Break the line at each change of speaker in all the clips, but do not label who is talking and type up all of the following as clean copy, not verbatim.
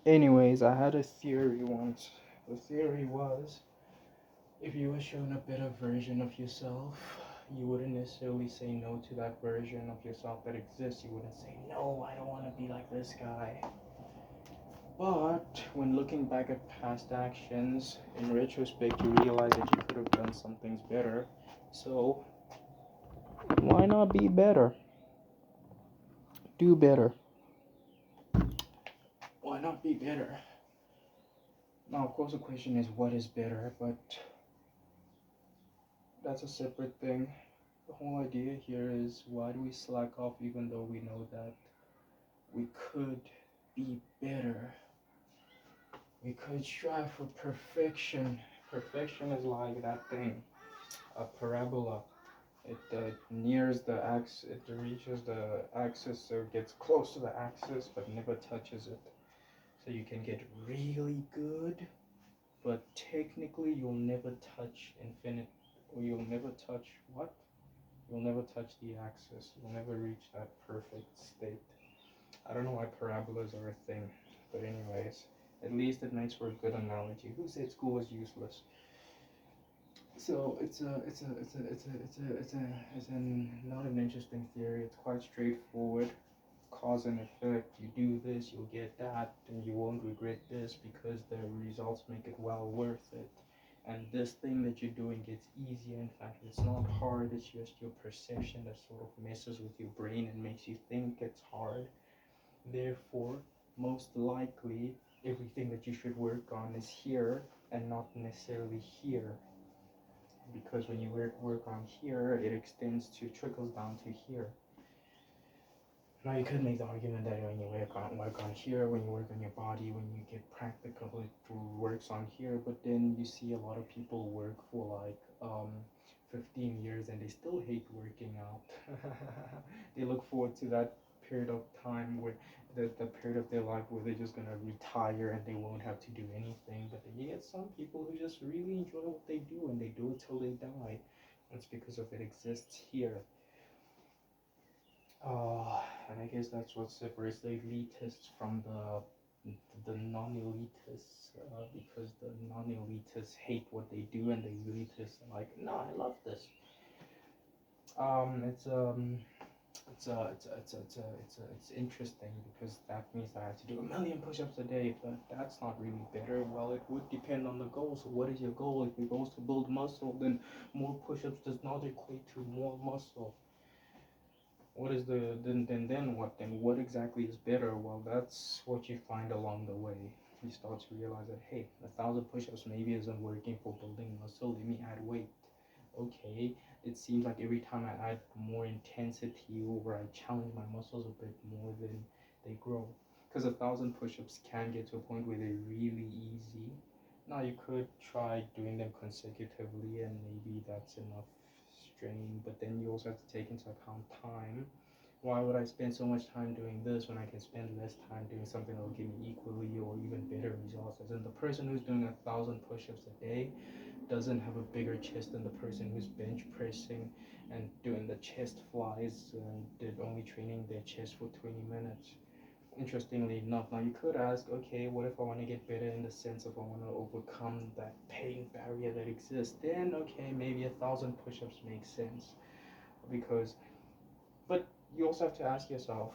Anyways, I had a theory once. The theory was if you were shown a better version of yourself, you wouldn't necessarily say no to that version of yourself that exists. You wouldn't say, no, I don't want to be like this guy. But when looking back at past actions, in retrospect, you realize that you could have done some things better. So, why not be better? Do better. Why not be better? Now, of course, the question is what is better, but that's a separate thing. The whole idea here is why do we slack off even though we know that we could be better? We could strive for perfection. Perfection is like that thing, a parabola. It nears the axis, it reaches the axis, so it gets close to the axis but never touches it. So you can get really good, but technically you'll never touch infinite, or you'll never touch what? You'll never touch the axis. You'll never reach that perfect state. I don't know why parabolas are a thing, but anyways, at least it makes for a good analogy. Who said school was useless? So it's not an interesting theory. It's quite straightforward. Cause and effect. You do this, you'll get that, and you won't regret this because the results make it well worth it. And this thing that you're doing gets easier. In fact, it's not hard. It's just your perception that sort of messes with your brain and makes you think it's hard. Therefore, most likely, everything that you should work on is here and not necessarily here, because when you work on here, it extends to trickles down to here. Now you could make the argument that when you work on here, when you work on your body, when you get practical, it works on here. But then you see a lot of people work for like 15 years and they still hate working out. They look forward to that period of time where the period of their life where they're just gonna retire and they won't have to do anything. But then you get some people who just really enjoy what they do and they do it till they die. That's because of it exists here. And I guess that's what separates the elitists from the non-elitists, because the non-elitists hate what they do, and the elitists are like, no, I love this. Um, it's um, it's interesting because that means that I have to do a million push-ups a day, but that's not really better. Well, it would depend on the goal. So, what is your goal? If your goal is to build muscle, then more push-ups does not equate to more muscle. What is the then what then? What exactly is better? Well, that's what you find along the way. You start to realize that hey, 1,000 push-ups maybe isn't working for building muscle. Let me add weight. Okay, it seems like every time I add more intensity or I challenge my muscles a bit more, then they grow. Because 1,000 push-ups can get to a point where they're really easy. Now you could try doing them consecutively, and maybe that's enough strain. But then you also have to take into account time. Why would I spend so much time doing this when I can spend less time doing something that will give me equally or even better results? As in, the person who's doing 1,000 push-ups a day doesn't have a bigger chest than the person who's bench pressing and doing the chest flies and did only training their chest for 20 minutes. Interestingly enough, now you could ask, okay, what if I want to get better in the sense of I want to overcome that pain barrier that exists? Then, okay, maybe 1,000 push-ups makes sense because, but you also have to ask yourself,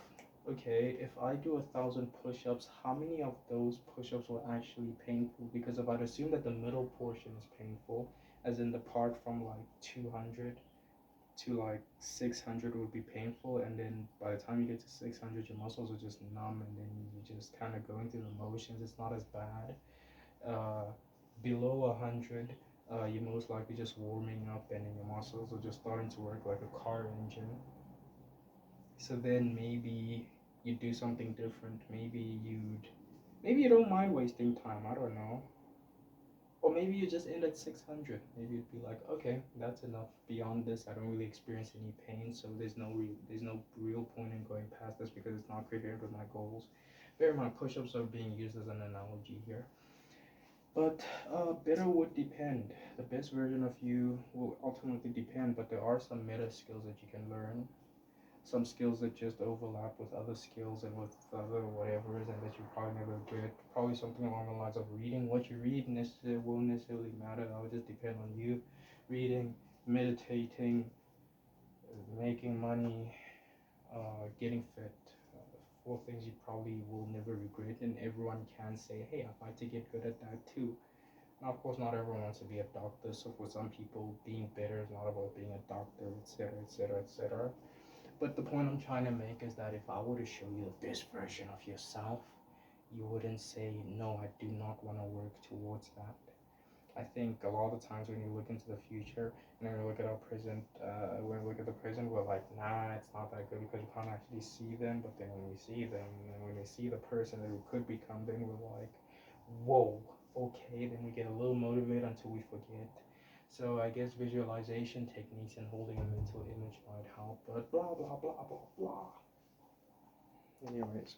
okay, if I do 1,000 push-ups, how many of those push-ups were actually painful? Because if I'd assume that the middle portion is painful, as in the part from like 200 to like 600 would be painful, and then by the time you get to 600 your muscles are just numb and then you just kind of going through the motions. It's not as bad. uh, Below 100, you're most likely just warming up and then your muscles are just starting to work like a car engine. So then maybe you do something different. Maybe you don't mind wasting time, I don't know. Or maybe you just end at 600. Maybe you'd be like, okay, that's enough. Beyond this, I don't really experience any pain, so there's no real point in going past this because it's not coherent with my goals. Bear in mind, push-ups are being used as an analogy here. But better would depend. The best version of you will ultimately depend, but there are some meta skills that you can learn. some skills that just overlap with other skills and with other whatever, and that you probably never get. Probably something along the lines of reading. What you read won't necessarily matter. That would just depend on you. Reading, meditating, making money, getting fit. Four things you probably will never regret, and everyone can say, "Hey, I'd like to get good at that too." Now, of course, not everyone wants to be a doctor, so for some people, being better is not about being a doctor, etc., etc., etc. But the point I'm trying to make is that if I were to show you the best version of yourself, you wouldn't say, no, I do not want to work towards that. I think a lot of the times when you look into the future and when we look at our present, when we look at the present, we're like, nah, it's not that good because we can't actually see them. But then when we see them, and when we see the person that we could become, then we're like, whoa, okay. Then we get a little motivated until we forget. So I guess visualization techniques and holding a mental image might help, but blah blah blah blah blah. Anyways.